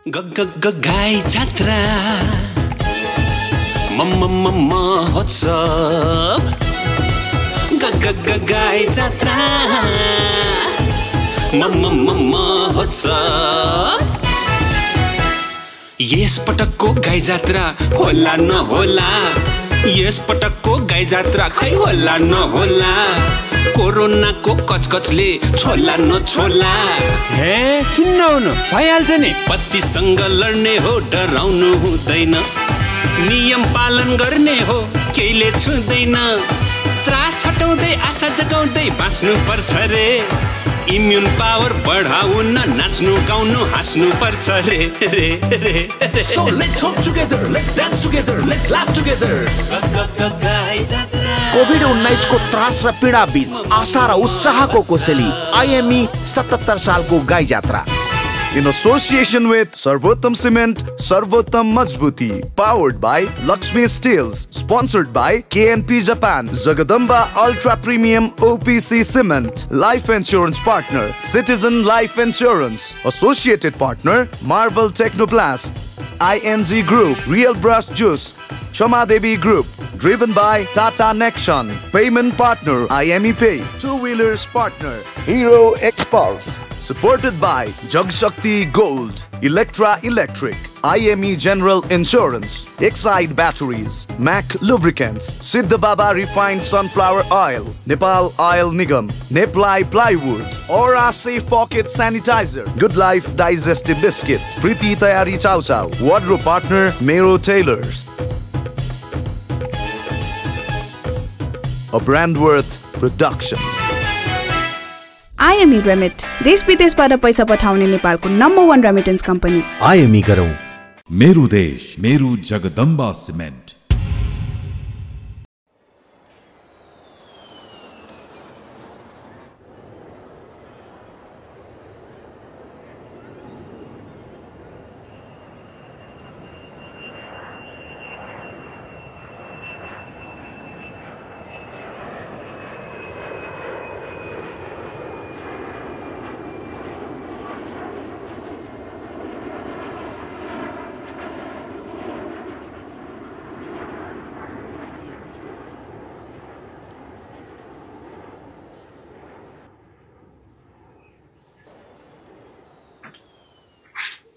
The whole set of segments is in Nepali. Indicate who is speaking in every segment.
Speaker 1: गाई जात्रा महोत्सव गाई जात्रा महोत्सव यस पटकको गाई जात्रा होला नहोला यस पटकको गाई जात्रा खै होला नहोला कोरोनाको कचकचले छोला नछोला
Speaker 2: हे किन नहुनु भइहाल्छ नि
Speaker 1: पतिसँग लड्ने हो डराउनु हुँदैन नियम पालन गर्ने हो केहीले छुँदैन त्रास हटाउँदै आशा जगाउँदै बाँच्नु पर्छ रे इम्युन पावर बढाउन नाच्नु गाउनु हाँस्नु पर्छ रे रे रे
Speaker 3: So let's hope together, let's dance together, let's laugh together.
Speaker 4: COVID-19 को त्रास र पीडा बीच आशा र उत्साहको कोसेली IME 77 सालको गाई जात्रा in association with Sarvottam Cement, Sarvottam Majbuti, powered by Lakshmi Steels, sponsored by KNP Japan, Jagadamba Ultra Premium OPC Cement, Life Insurance Partner, Citizen Life Insurance, Associated Partner, Marvel Technoplast, ING Group, Real Brush Juice, Choma Devi Group, driven by Tata Nexon, payment partner IME Pay, two-wheelers partner Hero Expulse, supported by Jagshakti Gold, Electra Electric, IME General Insurance, Exide Batteries, Mac Lubricants, Siddha Baba Refined Sunflower Oil, Nepal Oil Nigam, Neply Plywood, Aura Safe Pocket Sanitizer, Good Life Digestive Biscuit, Preeti Tayari Chow Chow, Wardrobe Partner Mero Tailors. A Brandworth Production.
Speaker 5: IME Remit, देश विदेशबाट पैसा पठाउने नेपालको नम्बर 1 रेमिटेन्स कम्पनी।
Speaker 6: IME गरौँ मेरो देश मेरो Jagadamba cement.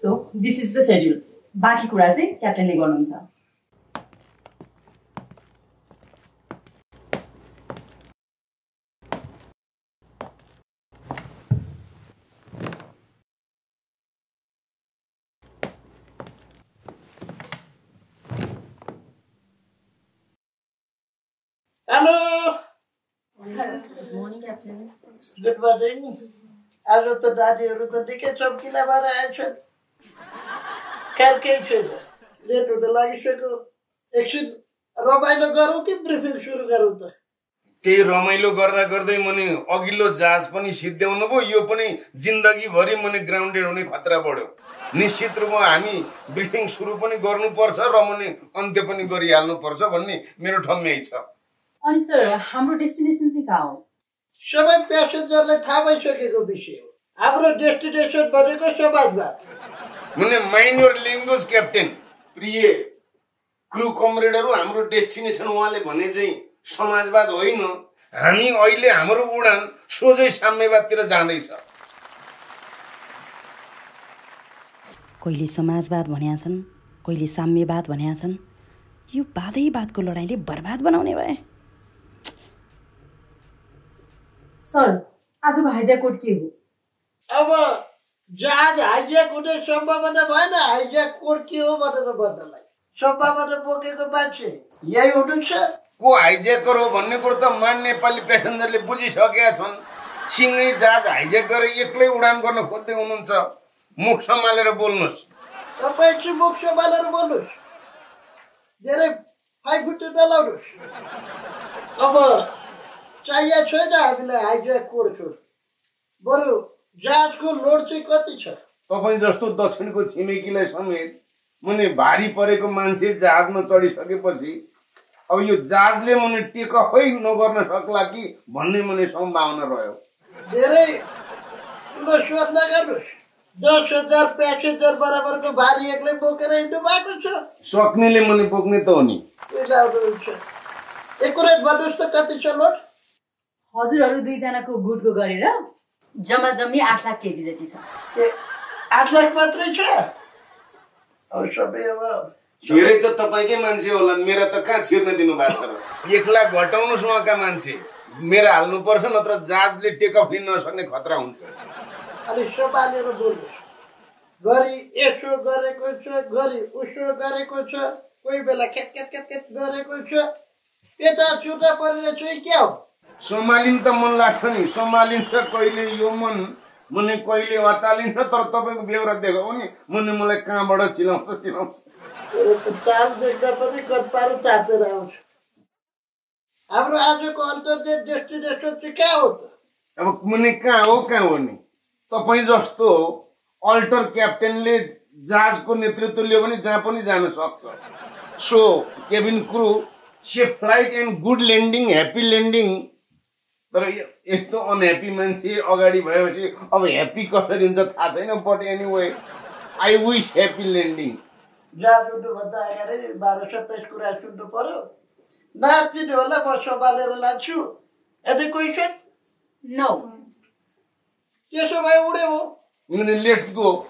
Speaker 7: So, this is the schedule. बाँकी कुरा चाहिँ क्याप्टेनले गर्नुहुन्छ।
Speaker 8: Hello.
Speaker 7: Good morning, Captain.
Speaker 8: Good morning. आज त दादीहरु त निकै चम्किला भएर आएछन्। खैर केही छैन। लेट हुन लागिसक्यो। एकछिन रमाइलो गरौँ कि ब्रिफिङ सुरु गरौँ त?
Speaker 9: त्यही रमाइलो गर्दा गर्दै मने अघिल्लो जहाज पनि सिद्ध्याउनु भयो यो पनि जिन्दगीभरि मने ग्राउन्डेड हुने खतरा बढ्यो। निश्चित रूपमा हामी ब्रिफिङ सुरु पनि गर्नुपर्छ र मने अन्त्य पनि गरिहाल्नु पर्छ भन्ने मेरो ठम्याइ छ।
Speaker 7: अनि सर हाम्रो डेस्टिनेसन चाहिँ कहाँ हो?
Speaker 8: सबै प्यासेन्जरलाई थाहा भइसकेको विषय हो। हाम्रो डेस्टिनेसन भनेको समाजवाद।
Speaker 9: मने माइन्ड योर ल्याङ्ग्वेज क्याप्टेन। प्रिय क्रू कमरेडहरु हाम्रो डेस्टिनेसन उहाँले भने चाहिँ समाजवाद होइन। हामी अहिले हाम्रो उडान सोझै साम्यवादतिर जाँदैछ।
Speaker 10: कहिले समाजवाद भनेका छन्, कहिले साम्यवाद भनेका छन्। यो वादको लडाईँले बर्बाद बनाउने भए।
Speaker 7: सर आजको हाइज्याक के हो?
Speaker 8: अब जहाज हाइज्याक हुने सम्भावना भएन। हाइज्याक कोड के हो भनेर भन्नलाई सम्भावना बोकेको मान्छे यही हुनुहुन्छ।
Speaker 9: को हाइज्याकर हो भन्ने कुरो त मान नेपाली प्यासेन्जरले बुझिसकेका छन्। सिंगै जहाज हाइज्याक गरेर एक्लै उडान गर्न खोज्दै हुनुहुन्छ। मुख सम्हालेर बोल्नुस्।
Speaker 8: तपाईँ चाहिँ मुख सम्हालेर बोल्नुस्। धेरै फाइफुटे नलाउनुस्। अब चाहिएको छैन हामीलाई हाइज्याक कोड। बरु जहाजको लोड चाहिँ कति छ?
Speaker 9: तपाईँ जस्तो दक्षिणको छिमेकीलाई समेत मने भारी परेको मान्छे जहाजमा चढिसकेपछि अब यो जहाजले मने टेकअफै नगर्न सक्ला कि भन्ने मने सम्भावना रह्यो।
Speaker 8: धेरै ठुलो स्वर नगर्नुस्। 10,000 प्यासेन्जर बराबरको भारी एक्लै बोकेर हिँड्नु भएको छ।
Speaker 9: सक्नेले मुनि बोक्ने त हो नि।
Speaker 8: एकुरेट भन्नुहोस् त कति छ लोड?
Speaker 7: हजुरहरू दुईजनाको गुटको गरेर जम्मा जम्मी 8 लाख केजी जति छ।
Speaker 8: 8 लाख मात्रै छ? अब सबै अब
Speaker 9: धेरै त तपाईँकै मान्छे होला, मेरा त कहाँ छिर्न दिनु भएको छ र? 1 लाख घटाउनुहोस् उहाँका मान्छे, मेरा हाल्नुपर्छ, नत्र जहाजले टेकअफ लिन नसक्ने खतरा हुन्छ।
Speaker 8: अलि सम्हालेर बोल्नुहोस्। गरी यसो गरेको छ, गरी उसो गरेको छ, कोही बेला खेत गरेको छ, पेटा चुटा परिरहेछ क्या हो?
Speaker 9: सम्हालिन त मन लाग्छ नि, सम्हालिन्छ कहिले यो मन मुनि कहिले अतालिन्छ, तर तपाईँको बेहोरा देख्यो भने मुनि मलाई कहाँबाट चिलाउँछ।
Speaker 8: ताल देख्दा पनि कटपारो तातेर आउँछ। हाम्रो आजको अल्टरनेट डेस्टिनेसन चाहिँ कहाँ हो त?
Speaker 9: अब मुनि कहाँ हो नि? तपाईँ जस्तो अल्टर क्याप्टेनले जहाजको नेतृत्व लियो भने जहाँ पनि जान सक्छ। So cabin crew safe flight and good landing, happy landing. तर यस्तो अनह्याप्पी मान्छे अगाडि भएपछि अब ह्याप्पी कसरी हुन्छ थाहा छैन, but anyway I wish happy landing.
Speaker 8: जहाज उड्नुभन्दा अगाडि 12-27 कुरा सुन्नु पर्यो। नाचिने होला, म सम्हालेर लान्छु। यदि कोही छ?
Speaker 7: नो।
Speaker 8: त्यसो भए उडे हो।
Speaker 9: Let's go.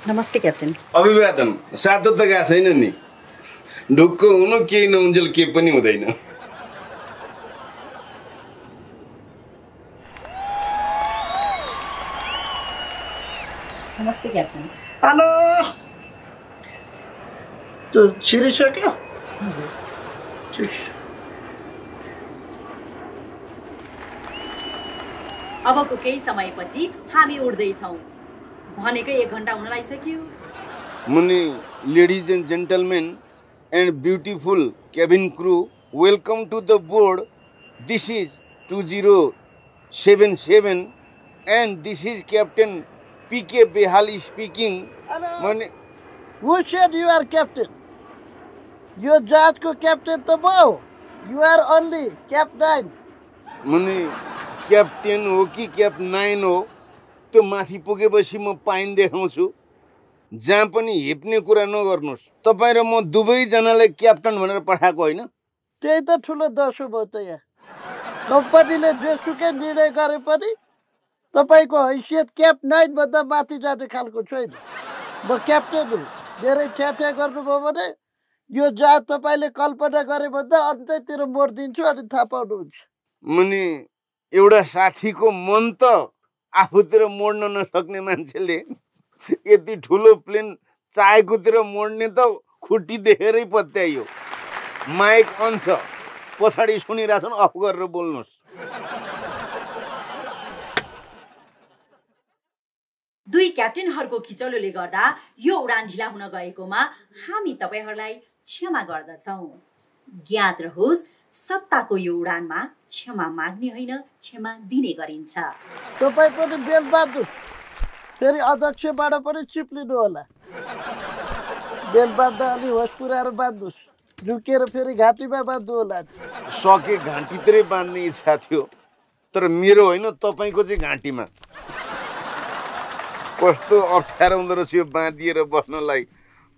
Speaker 10: नमस्ते क्याप्टेन।
Speaker 9: अभिवादन। सातो त गएको छैन नि, ढुक्क हुनु केही नहुन्जेल केही पनि हुँदैन।
Speaker 7: नमस्ते क्याप्टेन।
Speaker 8: हेलो। त्यो छिरिसक्यो?
Speaker 7: हजुर।
Speaker 8: ठिक।
Speaker 10: अबको केही समयपछि हामी उड्दैछौँ। भनेकै 1 घन्टा हुन लागिसक्यो।
Speaker 9: मुनि ladies and gentlemen and beautiful cabin crew, welcome to the board. This is 2077 and this is captain PK Behali speaking.
Speaker 8: Hello. Who said you are captain? यो जहाजको क्याप्टेन त म हो। You are only Cap9.
Speaker 9: मुनि क्याप्टेन हो कि Cap9 हो त्यो माथि पुगेपछि म पाइन देखाउँछु। जहाँ पनि हेप्ने कुरा नगर्नुहोस्। तपाईँ र म दुवैजनालाई क्याप्टन भनेर पठाएको होइन?
Speaker 8: त्यही त ठुलो दसो भयो त यहाँ। कम्पनीले जेसुकै निर्णय गरे पनि तपाईको हैसियत Cap9 भन्दा माथि जाने खालको छैन। म क्याप्टेन हुँ। धेरै ठ्याठ्या गर्नुभयो भने यो जहाज तपाईँले कल्पना गरे भन्दा अन्तैतिर मोडिदिन्छु, अनि थाहा पाउनुहुन्छ।
Speaker 9: मुनि एउटा साथीको मन त आफूतिर मोड्न नसक्ने मान्छेले यति ठुलो प्लेन चाहेकोतिर मोड्ने त खुट्टी देखेरै पत्याइयो। माइक अन छ, पछाडि सुनिरहेछन्, अफ गरेर बोल्नुहोस्।
Speaker 10: दुई क्याप्टेनहरूको खिचलोले गर्दा यो उडान ढिला हुन गएकोमा हामी तपाईहरूलाई क्षमा गर्दछौँ। ज्ञात रहोस्, सत्ताको यो उडानमा क्षमा माग्ने होइन, क्षमा दिने गरिन्छ।
Speaker 8: तपाईँ पनि बेल बाँध्नु, फेरि अध्यक्षबाट पनि चिप्लिनु होला। बेल बाँध्दा अलि होस पुऱ्याएर बाँध्नुहोस्, झुकेर फेरि घाँटीमा बाँध्नु होला।
Speaker 9: सके घाँटीतिरै बाँध्ने इच्छा थियो, तर मेरो होइन, तपाईँको चाहिँ घाँटीमा। कस्तो अप्ठ्यारो हुँदो रहेछ यो बाँधिएर बस्नलाई।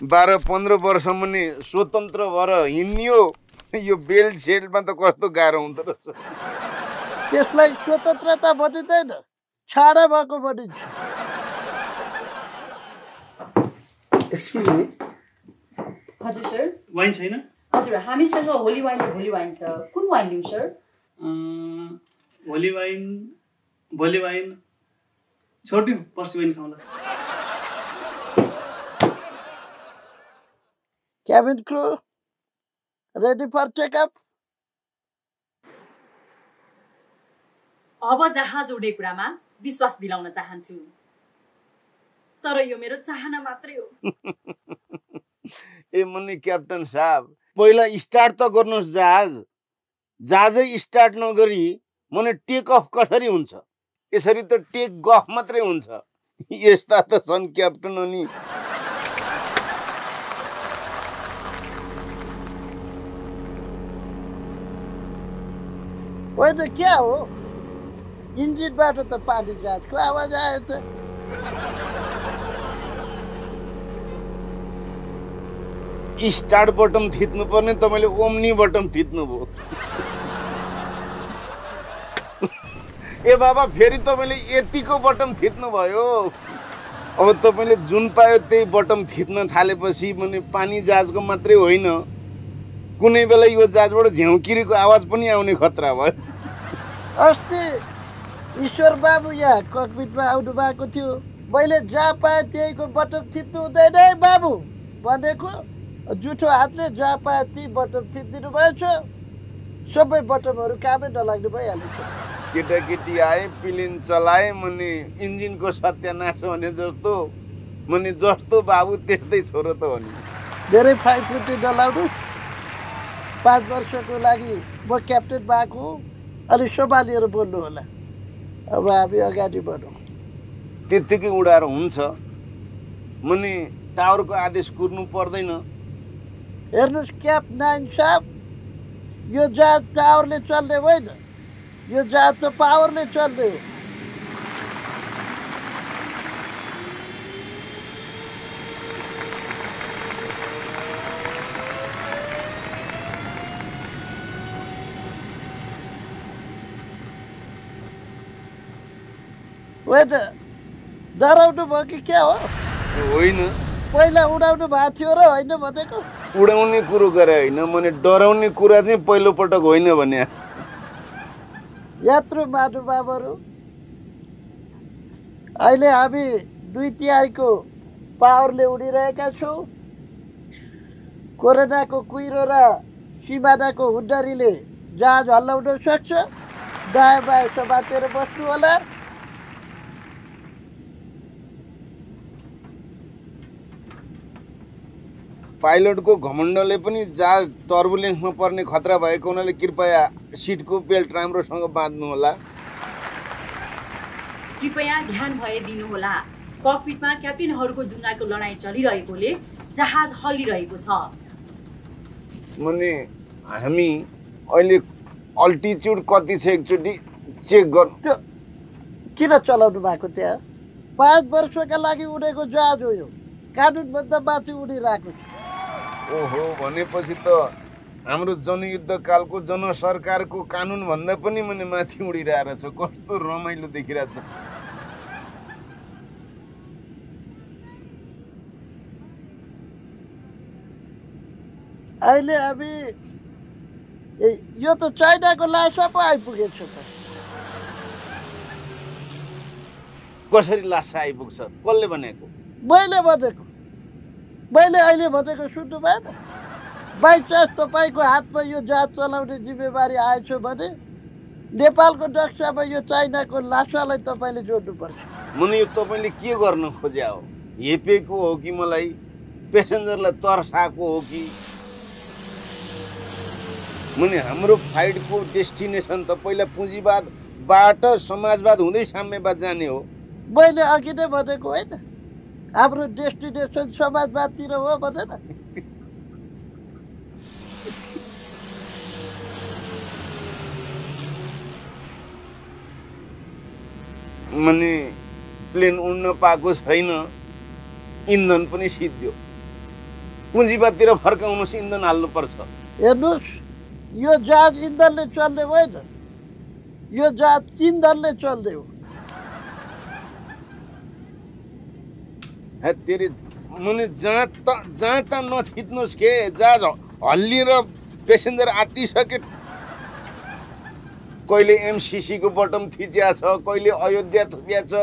Speaker 9: 12-15 वर्ष मुनि स्वतन्त्र भएर हिँड्नियो, यो बेल्ट सेल्टमा त कस्तो गाह्रो हुँदो रहेछ।
Speaker 8: त्यसलाई स्वतन्त्रता भनिँदैन, छाडा भएको भनिन्छ।
Speaker 11: Excuse me.
Speaker 7: हजुर सर।
Speaker 11: वाइन छैन?
Speaker 7: हजुर, हामीसँग होली वाइन र भोली वाइन छ। कुन वाइन लिउँ सर?
Speaker 11: होली वाइन, भोली वाइन छोडिदिउँ, पर्सि वाइन खाउँला।
Speaker 8: Cabin crew, ready for take-up?
Speaker 10: अब जहाज उड्ने कुरामा विश्वास दिलाउन चाहन्छु, तर यो मेरो चाहना मात्रै हो।
Speaker 9: ए मुनि क्याप्टन साहब, पहिला स्टार्ट त गर्नुहोस् जहाज। जहाजै स्टार्ट नगरी मने टेक अफ कसरी हुन्छ? यसरी त टेक गफ मात्रै हुन्छ। यस्ता त छन् क्याप्टन। अनि
Speaker 8: होइन क्या हो? इन्जिनबाट त पानी जहाजको आवाज आयो त।
Speaker 9: स्टार्ट बटन थिच्नु पर्ने तपाईँले ओम्नी बटन थिच्नुभयो। ए बाबा फेरि तपाईँले यतिको बटन थिच्नुभयो। अब तपाईँले जुन पायो त्यही बटन थिच्न थालेपछि भने पानी जहाजको मात्रै होइन, कुनै बेला यो जहाजबाट झ्याउकिरीको आवाज पनि आउने खतरा भयो।
Speaker 8: अस्ति ईश्वर बाबु यहाँ ककपिटमा आउनु भएको थियो। मैले जहाँ पाएँ त्यहीको बटन थिच्नु हुँदैन है बाबु भनेको, जुठो हातले जहाँ पाएँ त्यही बटन थिचिदिनु भएछ। सबै बटनहरू कामै नलाग्ने भइहाल्छ।
Speaker 9: केटाकेटी आए पिलिन चलाए मुनि इन्जिनको सत्यानाश भने जस्तो मुनि जस्तो बाबु त्यस्तै छोरो त हो नि।
Speaker 8: धेरै फाइफुटी नलाउनुहोस्। 5 वर्षको लागि म क्याप्टेन भएको हो, अलि सम्हालेर बोल्नु होला। अब हामी अगाडि बढौँ।
Speaker 9: त्यत्तिकै उडाएर हुन्छ मुनि टावरको आदेश कुर्नु पर्दैन।
Speaker 8: हेर्नुहोस् क्याप 9 साहब, यो जहाज टावरले चल्ने होइन, यो जहाज त पावरले चल्ने हो। होइन डराउनु भयो कि क्या हो?
Speaker 9: होइन,
Speaker 8: पहिला उडाउनु भएको थियो र होइन भनेको।
Speaker 9: उडाउने कुरो गरे होइन, मैले डराउने कुरा चाहिँ पहिलोपटक होइन भने।
Speaker 8: यात्रु महानुभावहरू, अहिले हामी 2/3 पावरले उडिरहेका छौँ। कोरोनाको कुहिरो र सिमानाको हुन्डरीले जहाज हल्लाउन सक्छ। दायाँ बायाँ समातेर बस्नु होला।
Speaker 9: पाइलटको घमण्डले पनि जहाज टर्बुलेन्समा पर्ने खतरा भएको हुनाले कृपया सिटको बेल्ट राम्रोसँग बाँध्नु होला।
Speaker 10: कृपया ध्यान भए दिनुहोला। ककपिटमा क्याप्टेनहरूको जुङ्गाको लडाईँ चलिरहेकोले जहाज हल्लिरहेको छ।
Speaker 9: मुनि हामी अहिले अल्टिच्युड कति छ एकचोटि चेक गर्नु।
Speaker 8: त्यो किन चलाउनु भएको त्यहाँ? 5 वर्षका लागि उडेको जहाज हो यो, कानुनभन्दा माथि उडिरहेको छ।
Speaker 9: ओहो, भनेपछि त हाम्रो जनयुद्धकालको जनसरकारको कानुनभन्दा पनि मुनि माथि उडिरहेको छ। कस्तो रमाइलो देखिरहेछ।
Speaker 8: अहिले हामी यो त चाइनाको लासा पो आइपुगेछ त।
Speaker 9: कसरी लासा आइपुग्छ? कसले भनेको?
Speaker 8: मैले भनेको। मैले अहिले भनेको सुन्नु भएन? बाई चान्स तपाईँको हातमा यो जहाज चलाउने जिम्मेवारी आएछ भने नेपालको नक्सामा यो चाइनाको लासालाई तपाईँले जोड्नुपर्छ।
Speaker 9: मुनि यो तपाईँले के गर्न खोज्या हो? हेपेको हो कि मलाई पेसेन्जरलाई तर्साएको हो कि? मुनि हाम्रो फ्लाइटको डेस्टिनेसन त पहिला पुँजीवादबाट समाजवाद हुँदै साम्यवाद जाने हो।
Speaker 8: मैले अघि नै भनेको होइन, हाम्रो डेस्टिनेसन समाजवादतिर हो भनेर।
Speaker 9: माने प्लेन उड्न पाएको छैन, इन्धन पनि सिद्धियो। पुँजीवादतिर फर्काउनुहोस्, इन्धन हाल्नुपर्छ।
Speaker 8: हेर्नुहोस्, यो जहाज इन्धनले चल्ने होइन, यो जहाज चिन्धनले चल्ने हो।
Speaker 9: तेरि मुनि जहाँ त नथिच्नुहोस् के, जहाज हल्लिएर पेसेन्जर आत्तिसके। कहिले एमसिसीको बटम थिचिया छ, कहिले अयोध्या थिचिया छ।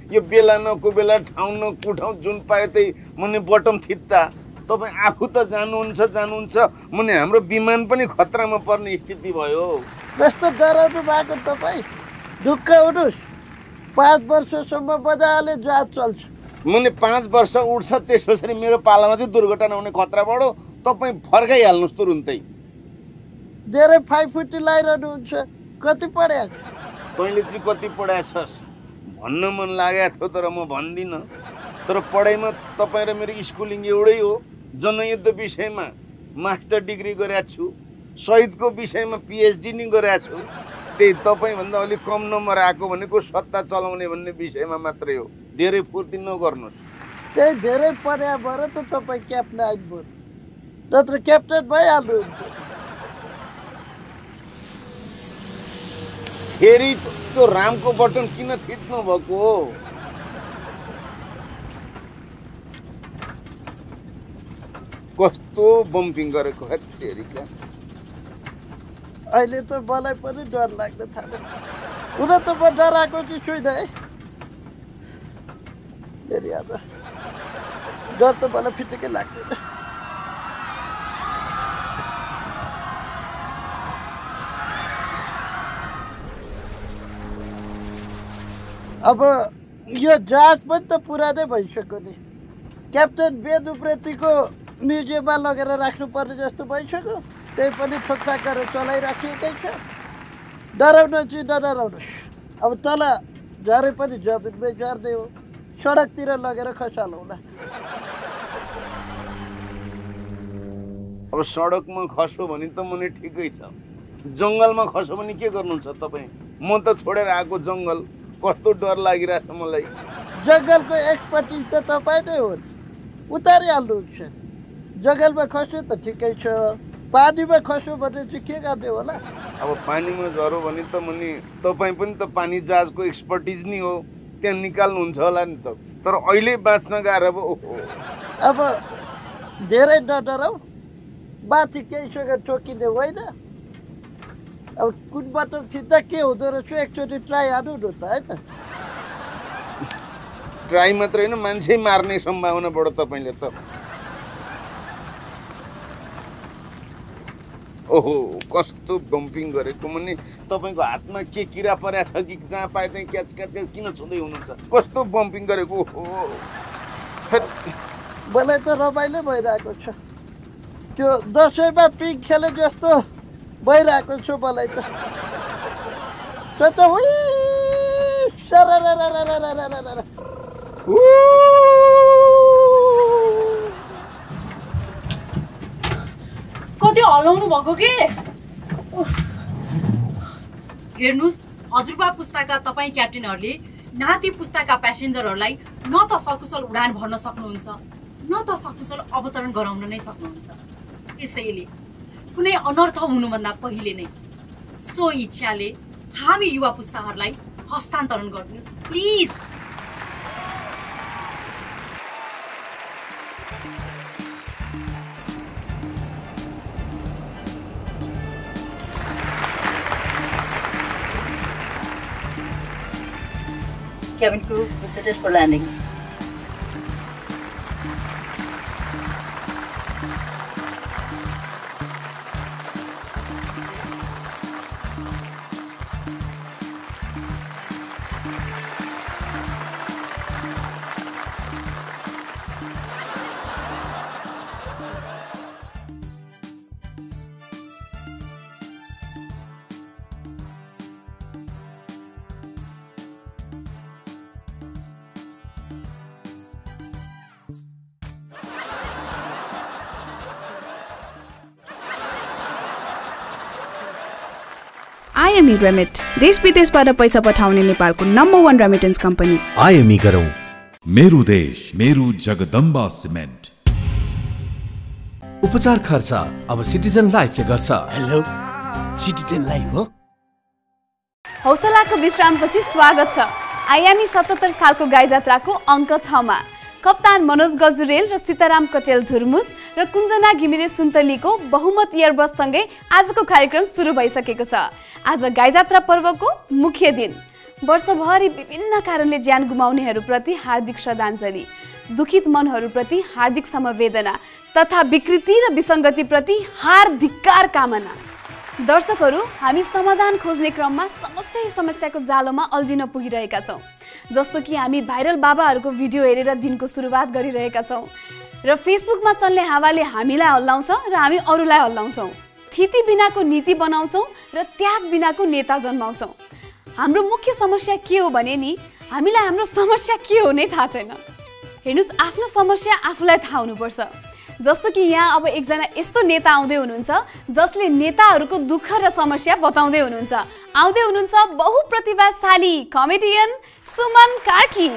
Speaker 9: यो बेला नको बेला ठाउँ नको ठाउँ जुन पायो त्यही मुनि बटम थिच्दा तपाईँ आफू त जानुहुन्छ मुनि हाम्रो विमान पनि खतरामा पर्ने स्थिति भयो।
Speaker 8: कस्तो डराउनु भएको तपाईँ? ढुक्क हुनुहोस्, 5 वर्षसम्म मजाले जहाज चल्छ।
Speaker 9: मुनि 5 वर्ष उड्छ, त्यसपछि मेरो पालामा चाहिँ दुर्घटना हुने खतरा बढो। तपाईँ फर्काइहाल्नुहोस् तुरुन्तै।
Speaker 8: धेरै फाइफुटी लगाइरहनुहुन्छ। कति पढ्या?
Speaker 9: तैँले चाहिँ कति पढाएको छस् भन्न मन लागेको थियो, तर म भन्दिनँ। तर पढाइमा तपाईँ र मेरो स्कुलिङ एउटै हो। जनयुद्ध विषयमा मास्टर डिग्री गरेको छु, शहीदको विषयमा पिएचडी नि गरेको छु। त्यही तपाईँभन्दा अलिक कम नम्बर आएको भनेको सत्ता चलाउने भन्ने विषयमा मात्रै हो। धेरै फुर्ती नगर्नुहोस्।
Speaker 8: त्यही धेरै पढ्या भएर त तपाईँ क्याप्टन आइपुग्नु, नत्र क्याप्टन भइहाल्नुहुन्छ।
Speaker 9: फेरि त्यो रामको बटन किन थिच्नु भएको हो? कस्तो बम्पिङ गरेको हत्तेरिका।
Speaker 8: अहिले त मलाई पनि डर लाग्न थाल्यो। हुन त म डराएको चाहिँ छुइनँ है फेरि अब डर त मलाई फिटिकै लाग्दैन। अब यो जहाज पनि त पुरानै भइसक्यो नि। क्याप्टन वेद उप्रेतीको म्युजियममा लगेर राख्नुपर्ने जस्तो भइसक्यो। त्यही पनि ठोकठाक गरेर चलाइराखिएकै छ। डराउनु चाहिँ नडराउनुहोस्। अब तल झरे पनि जमिनमै झर्ने हो, सडकतिर लगेर खसालौँला।
Speaker 9: अब सडकमा खस्यो भने त मुनि ठिकै छ, जङ्गलमा खस्यो भने के गर्नुहुन्छ तपाईँ? म त छोडेर आएको जङ्गल, कस्तो डर लागिरहेछ मलाई।
Speaker 8: जङ्गलको एक्सपर्टिज त तपाईँ नै हो नि, उतारिहाल्नुहुन्छ। जङ्गलमा खस्यो त ठिकै छ, पानीमा खस्यो भने चाहिँ के गर्ने होला?
Speaker 9: अब पानीमा झऱ्यो भने त मुनि तपाईँ पनि त पानी जहाजको एक्सपर्टिज नि हो, त्यहाँ निकाल्नुहुन्छ होला नि त। तर अहिले बाँच्न गाह्रो भयो।
Speaker 8: अब धेरै नडराउ, माथि केहीसँग ठोकिने होइन। अब कुन बटन थिच्दा के हुँदो रहेछ एकचोटि ट्राई हान्नु न त होइन?
Speaker 9: ट्राई मात्रै होइन, मान्छे मार्ने सम्भावना बढो तपाईँले त। ओहो कस्तो बम्पिङ गरेको। मुनि तपाईँको हातमा के किरा परेको छ कि जहाँ पाए त्यहीँ क्याच क्याच किन छुँदै हुनुहुन्छ? कस्तो बम्पिङ गरेको। ओहो
Speaker 8: मलाई त रमाइलो भइरहेको छ। त्यो दसैँमा पिङ खेले जस्तो भइरहेको छु मलाई त।
Speaker 7: कति हलाउनु भएको के? हेर्नुहोस्, हजुरबा पुस्ताका तपाईँ क्याप्टेनहरूले नाति पुस्ताका प्यासेन्जरहरूलाई न त सकुशल उडान भर्न सक्नुहुन्छ, न त सकुशल अवतरण गराउन नै सक्नुहुन्छ। त्यसैले कुनै अनर्थ हुनुभन्दा पहिले नै सो इच्छाले हामी युवा पुस्ताहरूलाई हस्तान्तरण गर्नुहोस् please. Cabin crew proceeded for landing.
Speaker 5: IME Remit, देश विदेशबाट पैसा पठाउने नेपालको नम्बर 1 रेमिटेन्स कम्पनी।
Speaker 6: IME गरौँ। मेरो देश मेरो जगदम्बा सिमेन्ट।
Speaker 3: उपचार खर्च अब सिटिजन लाइफले गर्छ। हेलो, सिटिजन लाइफ हो।
Speaker 12: हौसलाको विश्रामपछि स्वागत छ IME 77 सालको गाई जात्राको अङ्क 6 मा। कप्तान मनोज गजुरेल र सीताराम कटेल धुर्मुस र कुञ्जना घिमिरे सुन्तलीको बहुमत इयरबससँगै आजको कार्यक्रम सुरु भइसकेको छ। आज गाई जात्रा पर्वको मुख्य दिन। वर्षभरि विभिन्न कारणले ज्यान गुमाउनेहरूप्रति हार्दिक श्रद्धाञ्जली, दुखित मनहरूप्रति हार्दिक समवेदना तथा विकृति र विसङ्गतिप्रति हार्दिकार कामना। दर्शकहरू, हामी समाधान खोज्ने क्रममा समस्याको जालोमा अल्झिन पुगिरहेका छौँ। जस्तो कि हामी भाइरल बाबाहरूको भिडियो हेरेर दिनको सुरुवात गरिरहेका छौँ र फेसबुकमा चल्ने हावाले हामीलाई हल्लाउँछ र हामी अरूलाई हल्लाउँछौँ। थिति बिनाको नीति बनाउँछौँ र त्याग बिनाको नेता जन्माउँछौँ। हाम्रो मुख्य समस्या के हो भने नि हामीलाई हाम्रो समस्या के हो नै थाहा छैन। हेर्नुहोस्, आफ्नो समस्या आफूलाई थाहा हुनुपर्छ। जस्तो कि यहाँ अब एकजना यस्तो नेता आउँदै हुनुहुन्छ जसले नेताहरूको दुःख र समस्या बताउँदै हुनुहुन्छ। आउँदै हुनुहुन्छ बहुप्रतिभाशाली कमेडियन सुमन कार्की।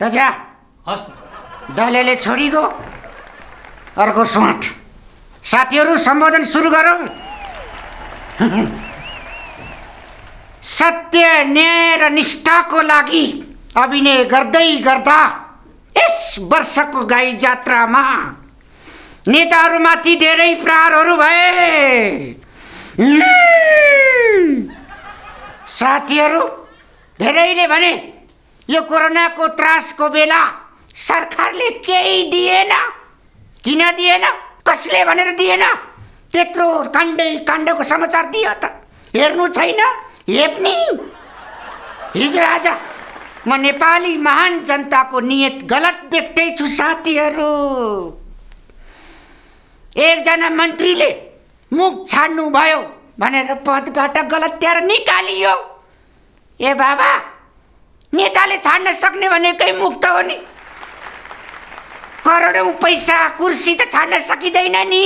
Speaker 13: राजा
Speaker 11: हस्
Speaker 13: दलले छोडिगयो अर्को स्वाट। साथीहरू सम्बोधन सुरु गरौँ। सत्य न्याय र निष्ठाको लागि अभिनय गर्दै गर्दा यस वर्षको गाई जात्रामा नेताहरूमाथि धेरै प्रहारहरू भए। साथीहरू धेरैले भने यो कोरोनाको त्रासको बेला सरकारले केही दिएन। किन दिएन, कसले भनेर दिएन? त्यत्रो काण्डको समाचार दियो त हेर्नु छैन, हेप्ने। हिजो आज म नेपाली महान जनताको नियत गलत देख्दैछु साथीहरू। एकजना मन्त्रीले मुख छाड्नु भयो भनेर पदबाट गलत्याएर निकालियो। ए बाबा, नेताले छाड्न सक्ने भनेकै मुख त हो नि। करोडौं पैसा कुर्सी त छाड्न सकिँदैन नि,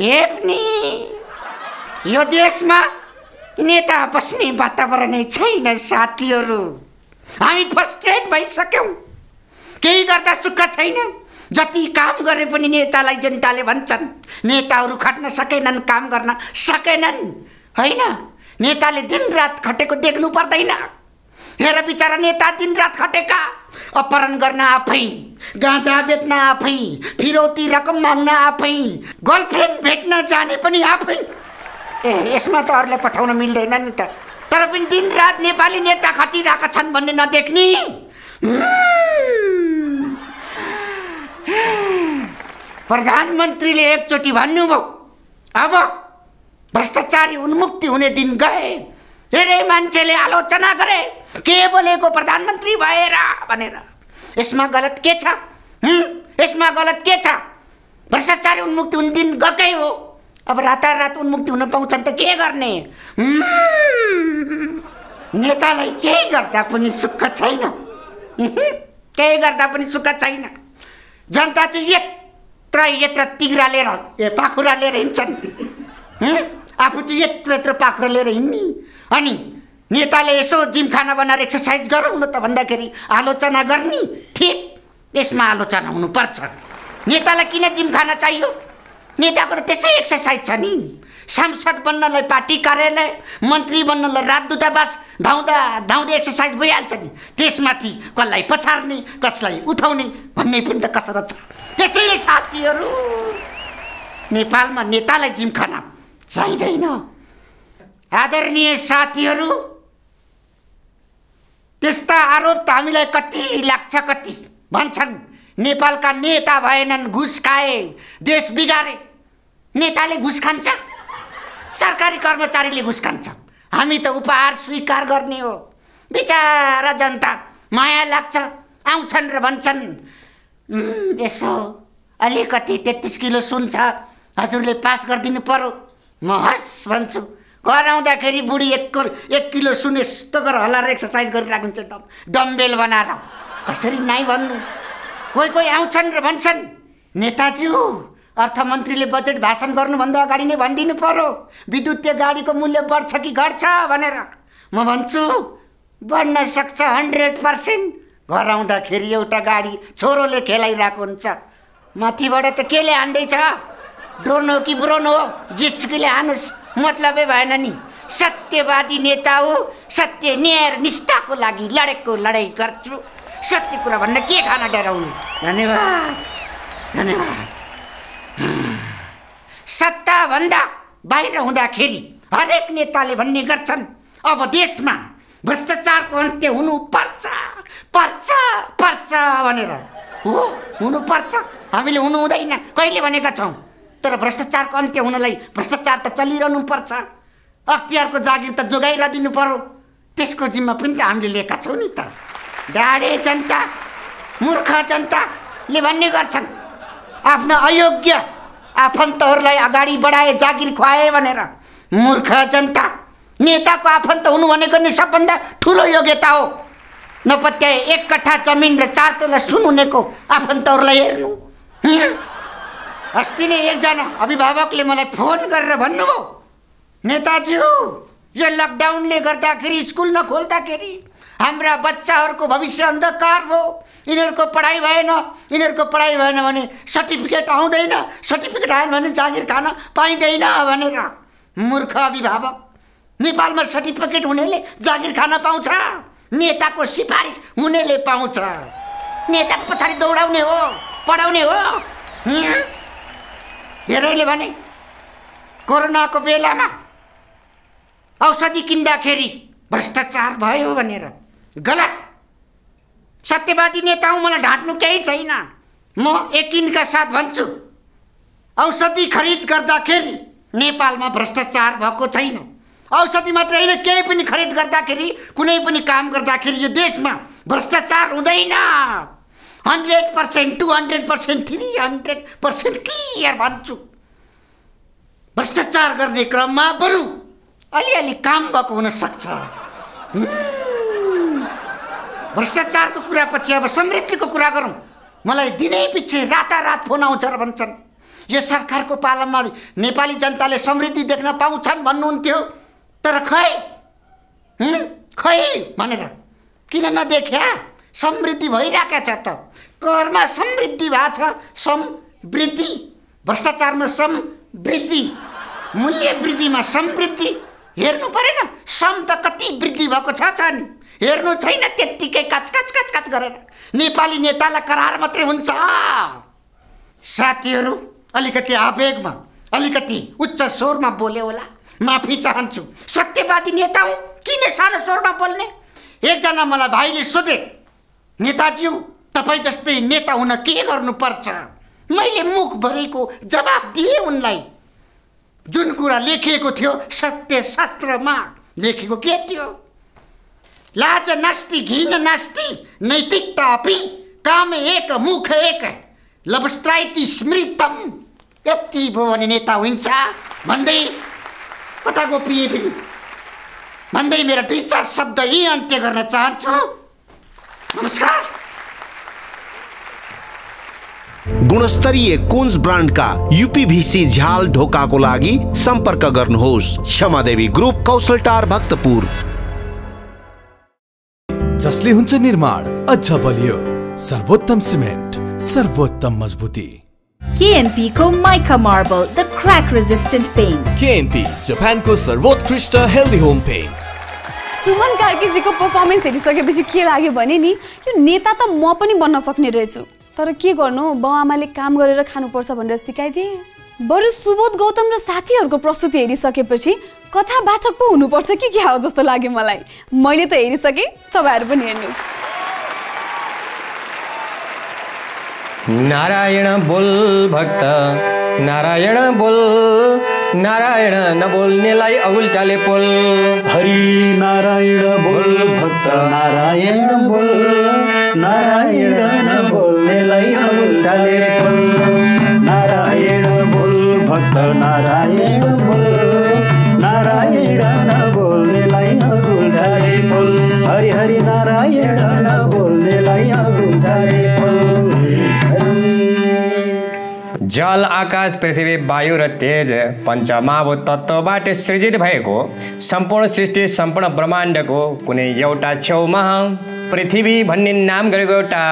Speaker 13: हेप्ने। यो देशमा नेता बस्ने वातावरणै छैन साथीहरू। हामी फ्रस्ट्रेट भइसक्यौँ। केही गर्दा सुख छैन। जति काम गरे पनि नेतालाई जनताले भन्छन् नेताहरू खट्न सकेनन्, काम गर्न सकेनन्। होइन, नेताले दिनरात खटेको देख्नु पर्दैन। हेर बिचारा नेता दिनरात खटेका, अपहरण गर्न आफै, गाँजा बेच्न आफै, फिरौती रकम माग्न आफै, गर्लफ्रेन्ड भेट्न जाने पनि आफै। ए यसमा त अरूलाई पठाउन मिल्दैन नि त। तर पनि दिनरात नेपाली नेता खटिरहेका छन् भन्ने नदेख्ने। प्रधानमन्त्रीले एकचोटि भन्नुभयो अब भ्रष्टाचारी उन्मुक्ति हुने दिन गए। धेरै मान्छेले आलोचना गरे के बोलेको प्रधानमन्त्री भएर भनेर। यसमा गलत के छ? यसमा गलत के छ? भ्रष्टाचारी उन्मुक्ति हुने दिन गएकै हो। अब रातारात उन्मुक्ति हुन पाउँछन् त के गर्ने? नेतालाई केही गर्दा पनि सुख छैन। केही गर्दा पनि सुख छैन। जनता चाहिँ यत्र तिग्रा लिएर पाखुरा लिएर हिँड्छन्। आफू चाहिँ यत्रो पाखुरा लिएर हिँड्ने। अनि नेताले यसो जिमखाना बनाएर एक्सर्साइज गरौँ न त भन्दाखेरि आलोचना गर्ने। ठिक, यसमा आलोचना हुनुपर्छ। नेतालाई किन जिमखाना चाहियो? नेताको त त्यसै एक्सर्साइज छ नि। सांसद बन्नलाई पार्टी कार्यालय, मन्त्री बन्नलाई रात दूतावास धाउँदै एक्सर्साइज भइहाल्छ नि। त्यसमाथि कसलाई पछार्ने, कसलाई उठाउने भन्ने पनि त कसरत छ। त्यसैले साथीहरू नेपालमा नेतालाई जिमखाना चाहिँदैन। आदरणीय साथीहरू, त्यस्ता आरोप त हामीलाई कति लाग्छ कति भन्छन्। नेपालका नेता भएनन्, घुस खाए, देश बिगारे। नेताले घुस खान्छ, सरकारी कर्मचारीले घुस खान्छ। हामी त उपहार स्वीकार गर्ने हो। बिचारा जनता माया लाग्छ, आउँछन् र भन्छन् यसो अलिकति 33 किलो सुन छ, हजुरले पास गरिदिनु पर्यो। म हस् भन्छु। घर आउँदाखेरि बुढी 1 किलो सुन यस्तो गरेर हल्लाएर एक्सर्साइज गरिरहेको हुन्छ, डम्बेल बनाएर। कसरी नाइ भन्नु? कोही आउँछन् र भन्छन् नेताज्यू अर्थमन्त्रीले बजेट भाषण गर्नुभन्दा अगाडि नै भनिदिनु पर्यो विद्युतीय गाडीको मूल्य बढ्छ कि घट्छ भनेर। म भन्छु बढ्न सक्छ 100%। घर आउँदाखेरि एउटा गाडी छोरोले खेलाइरहेको हुन्छ, माथिबाट त केले हान्दैछ? ड्रोन हो कि ब्रोन हो, जेसुकैले हानुस्, मतलबै भएन नि। सत्यवादी नेता हो, सत्य न्याय र निष्ठाको लागि लडेको लडाइँ गर्छु। सत्य कुरा भन्न के खान डराउनु? धन्यवाद धन्यवाद। सत्ता भन्दा बाहिर हुँदाखेरि हरेक नेताले भन्ने गर्छन् अब देशमा भ्रष्टाचारको अन्त्य हुनु पर्छ पर्छ पर्छ भनेर। हो, हुनु पर्छ। हामीले हुनु हुँदैन कहिले भनेका छौँ। तर भ्रष्टाचारको अन्त्य हुनलाई भ्रष्टाचार त चलिरहनु पर्छ। अख्तियारको जागिर त जोगाइरहदिनु पर्यो। त्यसको जिम्मा पनि त हामीले लिएका छौँ नि त। डाडे जनता, मूर्ख जनताले भन्ने गर्छन् आफ्ना अयोग्य आफन्तहरूलाई अगाडि बढाए, जागिर खुवाए भनेर। मूर्ख जनता, नेताको आफन्त हुनु भनेको नि सबभन्दा ठुलो योग्यता हो। नपत्याए 1 कट्ठा जमिन र 4 तोला सुन हुनेको आफन्तहरूलाई हेर्नु। अस्ति नै एकजना अभिभावकले मलाई फोन गरेर भन्नुभयो, नेताज्यू यो लकडाउनले गर्दाखेरि स्कुल नखोल्दाखेरि हाम्रा बच्चाहरूको भविष्य अन्धकार भयो, यिनीहरूको पढाइ भएन, यिनीहरूको पढाइ भएन भने सर्टिफिकेट आउँदैन, सर्टिफिकेट आएन भने जागिर खान पाइँदैन भनेर। मूर्ख अभिभावक, नेपालमा सर्टिफिकेट हुनेले जागिर खान पाउँछ, नेताको सिफारिस हुनेले पाउँछ। नेताको पछाडि दौडाउने हो, पढाउने हो। धेरैले भने कोरोनाको बेलामा औषधि किन्दाखेरि भ्रष्टाचार भयो भनेर। गलत। सत्यवादी नेता हुँ, मलाई ढाँट्नु केही छैन। म यकिनका साथ भन्छु, औषधि खरिद गर्दाखेरि नेपालमा भ्रष्टाचार भएको छैन। औषधि मात्र होइन, केही पनि खरिद गर्दाखेरि, कुनै पनि काम गर्दाखेरि यो देशमा भ्रष्टाचार हुँदैन। 100%, 200%, 300% क्लियर भन्छु। भ्रष्टाचार गर्ने क्रममा बरु अलिअलि काम भएको हुन सक्छ। भ्रष्टाचारको कुरा पछि अब समृद्धिको कुरा गरौँ। मलाई दिनै पछि रातारात फोन आउँछ र भन्छन् यो सरकारको पालामा नेपाली जनताले समृद्धि देख्न पाउँछन् भन्नुहुन्थ्यो, तर खै भनेर किन नदेख्या? समृद्धि भइरहेको छ त। करमा समृद्धि भएको छ, समृद्धि। भ्रष्टाचारमा समृद्धि, मूल्य वृद्धिमा समृद्धि। हेर्नु परेन सम त कति वृद्धि भएको छ नि। हेर्नु छैन त्यत्तिकै कच गरेर नेपाली नेतालाई करार मात्रै हुन्छ। साथीहरू, अलिकति आवेगमा, अलिकति उच्च स्वरमा बोले होला, माफी चाहन्छु। सत्यवादी नेता हुँ, किन सानो स्वरमा बोल्ने? एकजना मलाई भाइले सोधे, नेताज्यू तपाईँ जस्तै नेता हुन के गर्नुपर्छ? मैले मुखभरिको जवाब दिएँ उनलाई। जुन कुरा लेखिएको थियो सत्य शास्त्रमा लेखेको के थियो? लाज नास्ति, घिन नास्ति, नैतिकता अपि, काम एक, मुख एक, लवस्त्राइति स्मृतम। यति भयो भने नेता हुन्छ भन्दै कता गोपिए पनि भन्दै मेरा 2-4 शब्द यही अन्त्य गर्न चाहन्छु। नमस्कार।
Speaker 4: गुणस्तरीय कुन्ज ब्रान्डका यूपीभीसी झ्याल ढोकाको लागि सम्पर्क गर्नुहोस्। क्षमादेवी ग्रुप, कौशलटार, भक्तपुर।
Speaker 3: जसले हुन्छ निर्माण अझ बलियो, सर्वोत्तम सिमेन्ट, सर्वोत्तम मजबुती।
Speaker 14: KNP को mica marble, the crack resistant paint.
Speaker 3: KNP Japan को सर्वोत्कृष्ट हेल्दी होम पेंट।
Speaker 12: सुमन कार्कीजीको पर्फर्मेन्स हेरिसकेपछि के लाग्यो भने नि, यो नेता त म पनि बन्न सक्ने रहेछु, तर के गर्नु, बाउआमाले काम गरेर खानुपर्छ भनेर सिकाइदिए। बरु सुबोध गौतम र साथीहरूको प्रस्तुति हेरिसकेपछि कथावाचक पो हुनुपर्छ कि क्या हो जस्तो लाग्यो मलाई। मैले त हेरिसकेँ, तपाईँहरू पनि हेर्नुहोस्।
Speaker 15: नारायण बोल भक्त, नारायण बोल, नारायण नबोल्नेलाई उल्टाले पोल।
Speaker 16: हरि नारायण बोल भक्त, नारायण बोल, नारायण नबोल्नेलाई उल्टाले पोल। नारायण बोल भक्त, नारायण बोल, नारायण नबोल्नेलाई उल्टाले पोल। हरि हरि नारायण नबोल्नेलाई उल्टाले पोल।
Speaker 15: जल, आकाश, पृथ्वी, वायु र तेज पञ्चमहाभूत तत्त्वबाट सृजित भएको सम्पूर्ण सृष्टि, सम्पूर्ण ब्रह्माण्डको कुनै एउटा छेउमा पृथ्वी भन्ने नाम गरेको एउटा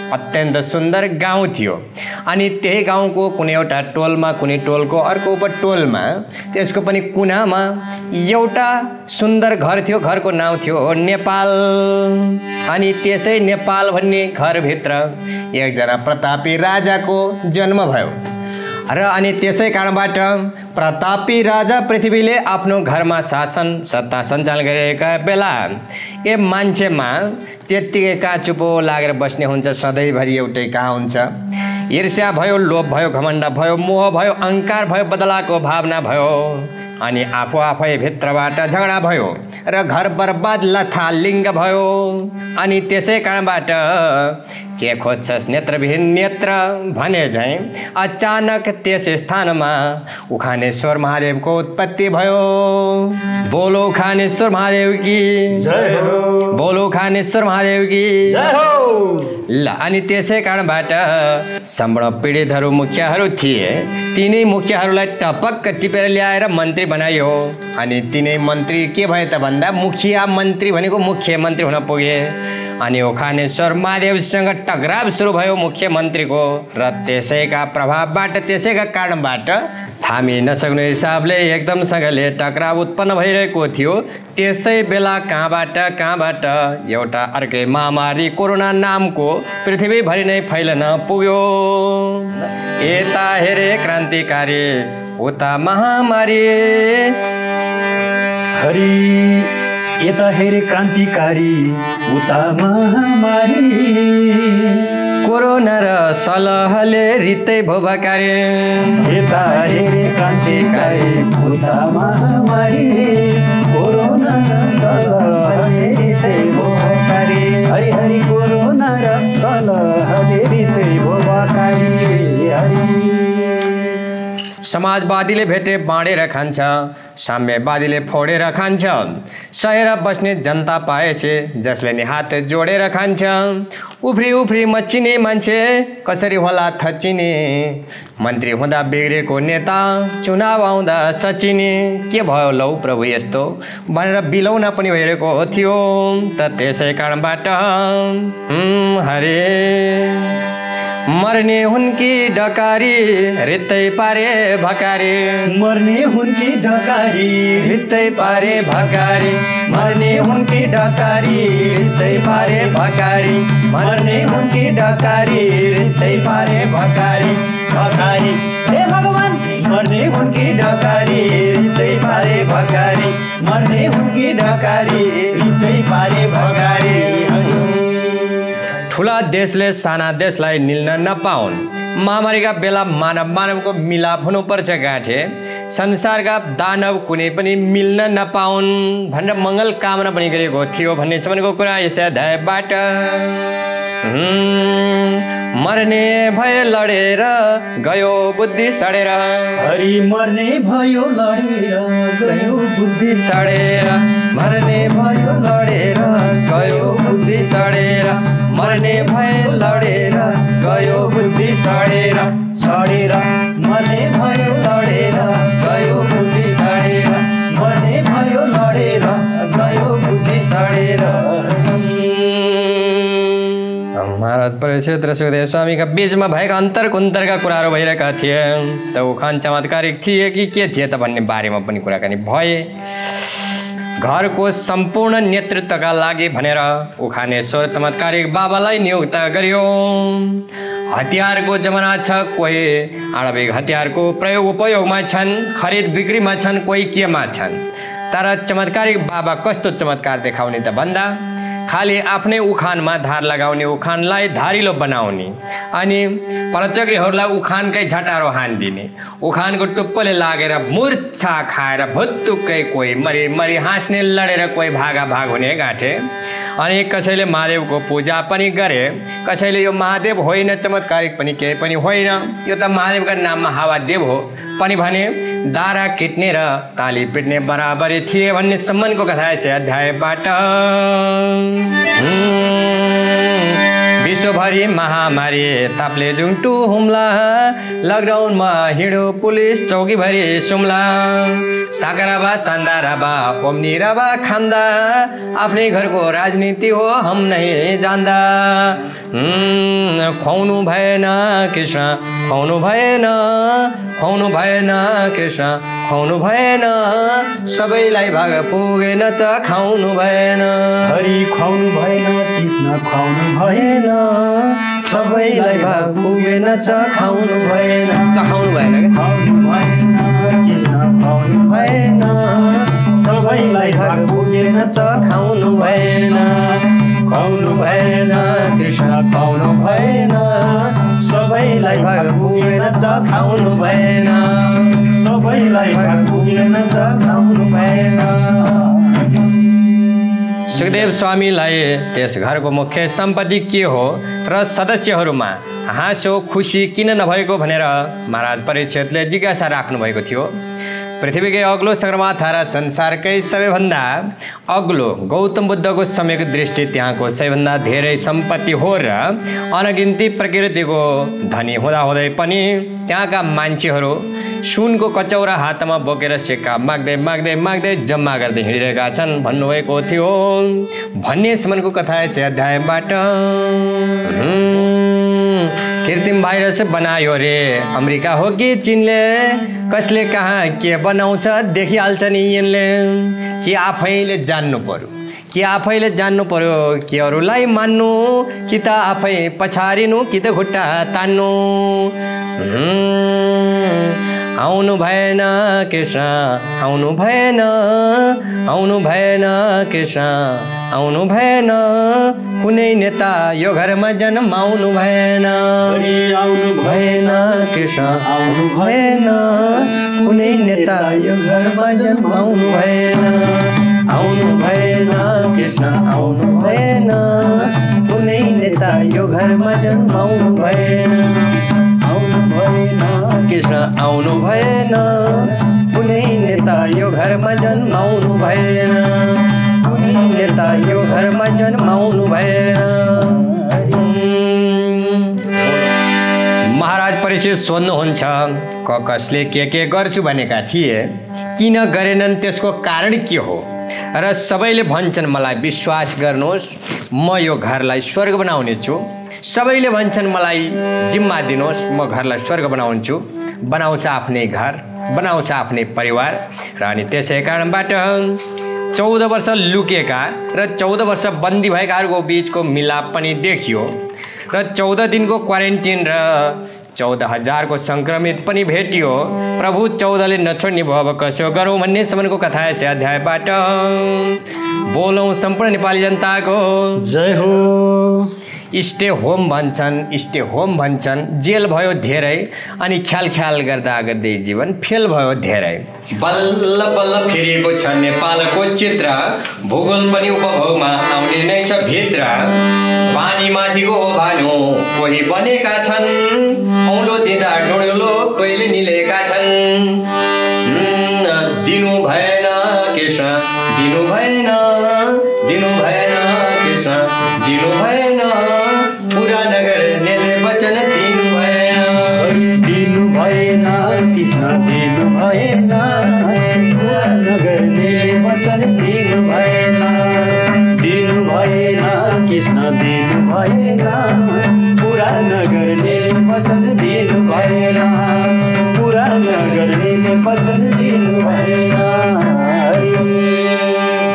Speaker 15: अत्यन्त सुन्दर गाउँ थियो। अनि त्यही गाउँको कुनै एउटा टोलमा, कुनै टोलको अर्को उपटोलमा, त्यसको पनि कुनामा एउटा सुन्दर घर थियो। घरको नाउँ थियो नेपाल। अनि त्यसै नेपाल भन्ने घरभित्र एकजना प्रतापी राजाको जन्म भयो र अनि त्यसै कारणबाट प्रतापी राजा पृथ्वीले आफ्नो घरमा शासन सत्ता सञ्चालन गरिरहेका बेला ए मान्छेमा त्यत्तिकै कहाँ चुपो लागेर बस्ने हुन्छ, सधैँभरि एउटै कहाँ हुन्छ। ईर्ष्या भयो, लोभ भयो, घमण्ड भयो, मोह भयो, अहङ्कार भयो, बदलाको भावना भयो। अनि आफै भित्रबाट झगडा भयो र घर बर्बाद लथालिङ्ग भयो। अनि त्यसै कारणबाट के खोज्छस् नेत्रविहीन नेत्र भने झैँ अचानक त्यस स्थानमा उखानेश्वर महादेवको उत्पत्ति भयो। बोलो उखानेश्वर महादेव की जय हो, बोलो उखानेश्वर महादेव की
Speaker 16: जय हो।
Speaker 15: ल अनि त्यसै कारणबाट सम्पूर्ण पीडितहरू मुखियाहरू थिए। तिनै मुखियाहरूलाई टपक्क टिपेर ल्याएर मन्त्री बनाइयो। अनि तिनै मन्त्री के भए त भन्दा मुखिया मन्त्री भनेको मुख्यमन्त्री हुन पुगे। अनि उखानेश्वर महादेवसँग टकराव सुरु भयो मुख्यमन्त्रीको र त्यसैका प्रभावबाट त्यसैका कारणबाट थामी नसक्ने हिसाबले एकदमसँगले टकराव उत्पन्न भइरहेको थियो। त्यसै बेला कहाँबाट एउटा अर्कै महामारी कोरोना नामको पृथ्वीभरि नै फैलन पुग्यो। यता हेरे क्रान्तिकारी उता महामारी।
Speaker 16: हरि यता हेरे क्रान्तिकारी उता महामारी।
Speaker 15: कोरोना र सलहले रित्तै भोबाकारी।
Speaker 16: यता हेरे क्रान्तिकारी उता महामारी। कोरोना र सलहले रित्तै भोबाकारी। हरि हरि कोरोना र सलहले रित्तै भोबाकारी। हरि
Speaker 15: समाजवादीले भेटे बाँडेर खान्छ, साम्यवादीले फोडेर खान्छ। सहेर बस्ने जनता पाएछे जसले नि हात जोडेर खान्छ। उफ्री उफ्री मचिने मान्छे कसरी होला थचिने। मन्त्री हुँदा बिग्रेको नेता चुनाव आउँदा सचिने। के भयो लौ प्रभु यस्तो भनेर बिलौना पनि भइरहेको थियो। त त्यसै कारणबाट हरे मर्ने हुन्की डकारी रित्तै पारे भकारी।
Speaker 16: मर्ने हुन्की डकारी
Speaker 15: रित्तै पारे भकारी। मर्ने हुन्की डकारी रित्तै पारे भकारी।
Speaker 16: मर्ने हुन्की डकारी रित्तै पारे भकारी। भकारी हे भगवान मर्ने हुन्की डकारी रित्तै पारे भकारी। मर्ने हुन्की डकारी रित्तै पारे भकारी।
Speaker 15: ठुला देशले साना देशलाई निल्न नपाउन्। महामारीका बेला मानव मानवको मिलाप हुनुपर्छ गाँठे। संसारका दानव कुनै पनि मिल्न नपाउन् भनेर मङ्गल कामना पनि गरेको थियो भन्ने सम्मको कुरा यस अध्यायबाट। मर्ने भए लडेर गयो बुद्धि सडेर।
Speaker 16: हरि मर्ने भयो लडेर गयो बुद्धि
Speaker 15: सडेर। मर्ने भयो लडेर गयो बुद्धि सडेर। मर्ने भए लडेर गयो बुद्धि सडेर।
Speaker 16: सडेर मर्ने भयो लडेर गयो बुद्धि सडेर। मर्ने भयो लडेर गयो बुद्धि सडेर।
Speaker 15: महाराज परीक्षित र सुखदेव स्वामीका बीचमा भएका अन्तर कुन्तरका कुराहरू भइरहेका थिए। त उखान चमत्कारिक थिए कि के थिए त भन्ने बारेमा पनि कुराकानी भए। घरको सम्पूर्ण नेतृत्वका लागि भनेर उखानेश्वर चमत्कारिक बाबालाई नियुक्त गर्यो। हतियारको जमाना छ, कोही आणविक हतियारको प्रयोग उपयोगमा छन्, खरिद बिक्रीमा छन्, कोही केमा छन्। तर चमत्कारिक बाबा कस्तो चमत्कार देखाउने त भन्दा खाली आफ्नै उखानमा धार लगाउने, उखानलाई धारिलो बनाउने अनि परचक्रीहरूलाई उखानकै झटारो हानिदिने। उखानको टुप्पोले लागेर मूर्छा खाएर भुत्तुक्कै कोही मरी मरी हाँस्ने, लडेर कोही भागा भाग हुने गाँठे। अनि कसैले महादेवको पूजा पनि गरे, कसैले यो महादेव होइन चमत्कारिक पनि केही पनि होइन, यो त महादेवका नाममा हावादेव हो पनि भने दारा किट्ने र ताली पिट्ने बराबरी थिए भन्ने सम्मको कथा यस अध्यायबाट। विश्वभरि महामारी तापले जुङ्टु हुम्ला। लकडाउनमा हिँडो पुलिस चौकीभरि सुम्ला। साकराबा सान्दाराबा ओम्निराबा खान्दा। आफ्नै घरको राजनीति हो हम नै जान्दा। खुवाउनु भएन कृष्ण खुवाउनु भएन, खुवाउनु भएन कृष्ण खुवाउनु भएन। सबैलाई भाग पुगेन च खाउनु भएन।
Speaker 16: हरि खुवाउनु भएन कृष्ण खुवाउनु भएन।
Speaker 15: सबैलाई भाग पुगेन च खाउनु भएन। चखाउनु भएन
Speaker 16: खुवाउनु भएन कृष्ण खुवाउनु भएन। सबैलाई भाग पुगेन च खाउनु भएन। खुवाउनु भएन कृष्ण खुवाउनु भएन। सबैलाई भाग पुगेन च खाउनु भएन। सबैलाई भाग पुगेन च खाउनु भएन।
Speaker 15: सुखदेव स्वामीलाई त्यस घरको मुख्य सम्पत्ति के हो र सदस्यहरूमा हाँसो खुसी किन नभएको भनेर महाराज परीक्षितले जिज्ञासा राख्नु भएको थियो। पृथ्वीकै अग्लो सगरमाथा र संसारकै सबैभन्दा अग्लो गौतम बुद्धको समयको दृष्टि त्यहाँको सबैभन्दा धेरै सम्पत्ति हो र अनगिन्ती प्रकृतिको धनी हुँदाहुँदै पनि त्यहाँका मान्छेहरू सुनको कचौरा हातमा बोकेर सिक्का माग्दै माग्दै माग्दै जम्मा गर्दै हिँडिरहेका छन् भन्नुभएको थियो भन्ने सम्मको कथा यस अध्यायबाट। कृत्रिम भाइरस बनायो रे अमेरिका हो कि चीनले, कसले कहाँ के बनाउँछ देखिहाल्छ नि यिनले। कि आफैले जान्नु पर्यो, कि आफैले जान्नु पर्यो, कि अरूलाई मान्नु, कि त आफै पछारिनु, कि त खुट्टा तान्नु। आउनु भएन कृष्ण आउनु भएन, आउनु भएन कृष्ण आउनु भएन, कुनै नेता यो घरमा जन्माउनु भएन।
Speaker 16: आउनु
Speaker 15: भएन कृष्ण आउनु भएन, कुनै नेता यो घरमा जन्माउनु भएन। आउनु भएन कृष्ण आउनु भएन, कुनै नेता यो घरमा जन्माउनु भएन। आउनु भएन कृष्ण आउनु भएन, कुनै नेता यो घरमा जन्माउनु भएन। कुनै नेता यो घरमा जन्माउनु भएन। महाराज परीक्षित सोध्नुहुन्छ कसले के गर्छु भनेका थिए, किन गरेनन्, त्यसको कारण के हो र सबैले भन्छन् मलाई विश्वास गर्नुहोस् म यो घरलाई स्वर्ग बनाउने छु। सबैले भन्छन् मलाई जिम्मा दिनुहोस् म घरलाई स्वर्ग बनाउँछु। बनाउँछ आफ्नै घर, बनाउँछ आफ्नै परिवार र अनि त्यसै कारणबाट 14 वर्ष लुकेका र 14 वर्ष बन्दी भएकाहरूको बिचको मिलाप पनि देखियो र 14 दिनको क्वारेन्टिन र 14,000 को संक्रमित पनि भेटियो। प्रभु 14 ले नछोड्ने भयो, अब कसो गरौँ भन्ने सम्मको कथा यस अध्यायबाट। बोलौँ सम्पूर्ण नेपाली जनताको
Speaker 16: जय हो।
Speaker 15: स्टे होम भन्छन्, स्टे होम भन्छन्। जेल भयो धेरै अनि ख्याल ख्याल गर्दा गर्दै जीवन फेल भयो धेरै। बल्ल बल्ल फेरिएको छ नेपालको चित्र, भूगोल पनि उपभोगमा आउने नै छ भित्र। पानी माथिको हो भानु कोही बनेका छन्, औलो दिँदा डोलो कहिले निलेका छन्। दिनु भएन कृष्ण दिनु भएन, दिनु भएन कृष्ण दिनु भएन, पुरा नगर नेले वचन दिनु भएन।
Speaker 16: दिनु भएन कृष्ण दिनु भएन, पुरा नगर नेले वचन दिनु भएन। दिनु भएन कृष्ण दिनु भएन, पुरा नगर नेले वचन दिनु भएन। पुरा नगर नेले वचन दिनु भएन।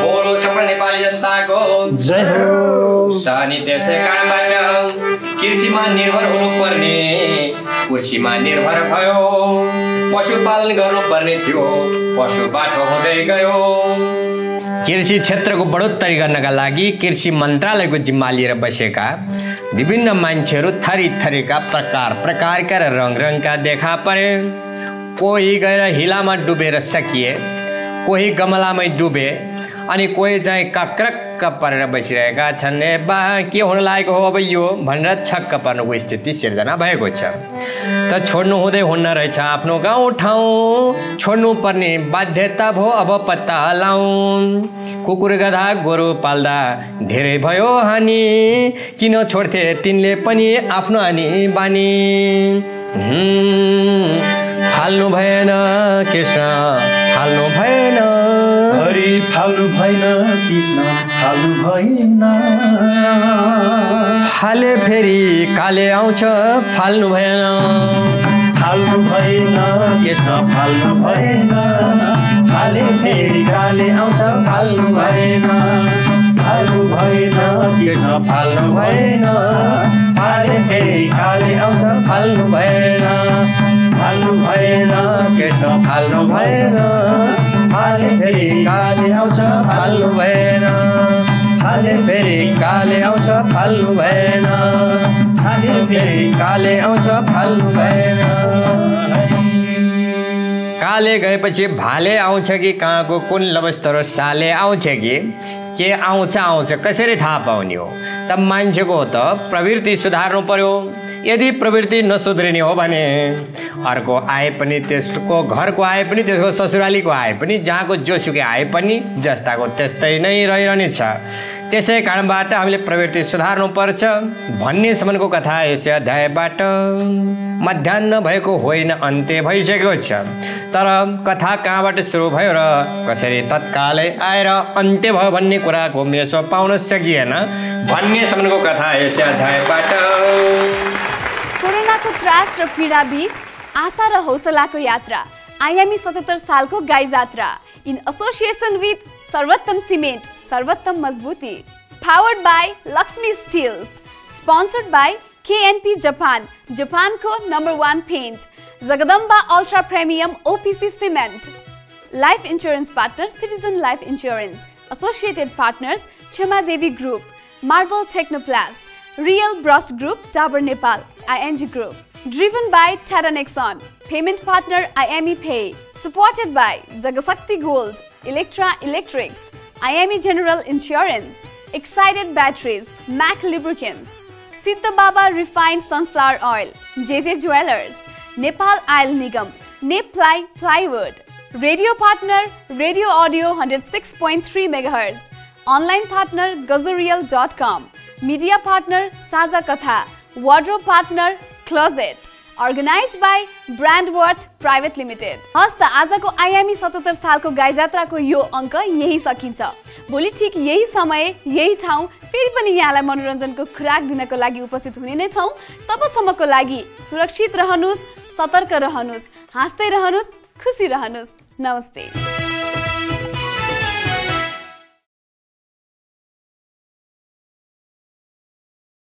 Speaker 15: बोलो सबै नेपाली जनताको
Speaker 16: जय हो।
Speaker 15: अनि त्यसै कारणबाट कृषिमा निर्भर हुनुपर्ने कुर्सीमा निर्भर भयो। पशुपालन गर्नुपर्ने थियो, पशुबाट हुँदै गयो। कृषि क्षेत्रको बढोत्तरी गर्नका लागि कृषि मन्त्रालयको जिम्मा लिएर बसेका विभिन्न मान्छेहरू थरी थरीका प्रकार प्रकारका र रङ रङका देखा परे। कोही गएर हिलामा डुबेर सकिए, कोही गमलामै डुबे अनि कोही चाहिँ कक्रक्क परेर बसिरहेका छन्। ए बा के हुन लागेको हो अब यो भनेर छक्क पर्नुको स्थिति सिर्जना भएको छ। त छोड्नु हुँदै हुन्न रहेछ आफ्नो गाउँ ठाउँ, छोड्नु पर्ने बाध्यता भयो अब पत्ता लाउँ। कुकुर गधा गोरु पाल्दा धेरै भयो हानि, किन छोड्थे तिनले पनि आफ्नो हानि बानी। फाल्नु भएन कृष्ण फाल्नु भएन,
Speaker 16: हरि फाल्नु भएन कृष्ण फाल्नु भएन।
Speaker 15: फाले फेरि काले आउँछ फाल्नु भएन।
Speaker 16: फाल्नु भएन कृष्ण फाल्नु भएन, फाले फेरि काले आउँछ फाल्नु भएन। फाल्नु भएन कृष्ण फाल्नु भएन, फाले फेरि काले आउँछ फाल्नु भएन। फाल्नु भएन कृष्ण फाल्नु भएन, फाले फेरि काले आउँछ फाल्नु भएन। फाले फेरि काले आउँछ फाल्नु भएन, फाले फेरि काले आउँछ फाल्नु भएन।
Speaker 15: काले गएपछि भाले आउँछ कि कहाँको कुन लवस्तर साले आउँछ कि के आउँछ आउँछ कसरी थाहा पाउने हो? त मान्छेको त प्रवृत्ति सुधार्नु पर्यो। यदि प्रवृत्ति नसुध्रिने हो भने अर्को आए पनि त्यसको घरको आए पनि त्यसको ससुरालीको आए पनि जहाँको जोसुकै आए पनि जस्ताको त्यस्तै नै रहिरहनेछ। त्यसै कारणबाट हामीले प्रवृत्ति सुधार्नुपर्छ भन्नेसम्मको कथा यस अध्यायबाट। मध्याह्न भएको होइन, अन्त्य भइसकेको छ, तर कथा कहाँबाट सुरु भयो र कसरी तत्कालै आएर अन्त्य भयो भन्ने कुराको मेसो पाउन सकिएन भन्नेसम्मको कथा यस अध्यायबाट।
Speaker 12: कोरोनाको त्रास र पीडा बीच आशा र हौसलाको यात्रा आयामी 77 सालको गाई जात्रा in association with Sarbottam cement सर्वोत्तम मजबुती। Powered by Laxmi steels, sponsored by KNP Japan, जापानको number 1 paint, Jagdamba ultra premium OPC cement. Life insurance partner Citizen Life Insurance, associated partners Kshama Devi group, marble Technoplast, Real Burst group Dabur Nepal, ING group. Driven by Tata Nexon, payment partner IME Pay, supported by Jagashakti Gold, Electra Electrics, IME General Insurance, Excited Batteries, Mac Lubricants, Siddha Baba Refined Sunflower Oil, JJ Jewelers, Nepal Isle Nigam, Neply Plywood, radio partner Radio Audio 106.3 MHz, online partner Gazurial.com, media partner Saza Katha, wardrobe partner Closet, organized by Brandworth Private Limited। हस्त आजको आयामी 77 सालको गाई जात्राको यो अङ्क यही सकिन्छ। भोलि ठिक यही समय यही ठाउँ फेरि पनि यहाँलाई मनोरञ्जनको खुराक दिनको लागि उपस्थित हुने नै छौँ। तबसम्मको लागि सुरक्षित रहनुस्, सतर्क रहनुस्, हाँस्दै रहनुस्, खुसी रहनुस्। नमस्ते।